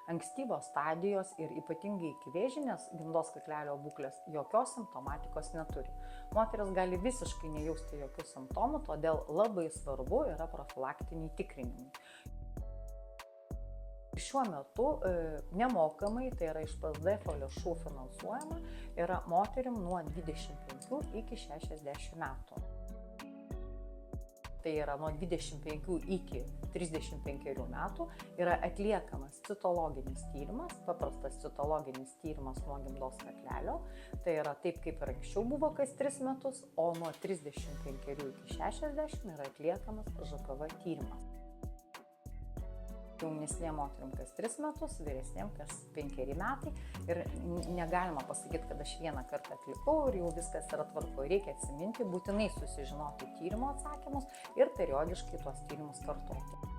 ankstyvos stadijos ir ypatingai ikivėžinės gimdos kaklelio būklės jokios simptomatikos neturi. Moteris gali visiškai nejausti jokių simptomų, todėl labai svarbu yra profilaktiniai tikrinimai. Šiuo metu nemokamai, tai yra iš PSDF lėšų finansuojama, yra moterim nuo 25 iki 60 metų. Tai yra nuo 25 iki 35 metų yra atliekamas citologinis tyrimas, paprastas citologinis tyrimas nuo gimdos kaklelio. Tai yra taip, kaip ir anksčiau buvo kas 3 metus, o nuo 35 iki 60 yra atliekamas ŽKV tyrimas. Jaunesnėm moterim kas 3 metus, vyresnėm kas 5 metai ir negalima pasakyti, kad aš vieną kartą atlikau ir jau viskas yra tvarkoje. Reikia atsiminti, būtinai susižinoti tyrimo atsakymus ir periodiškai tuos tyrimus kartoti.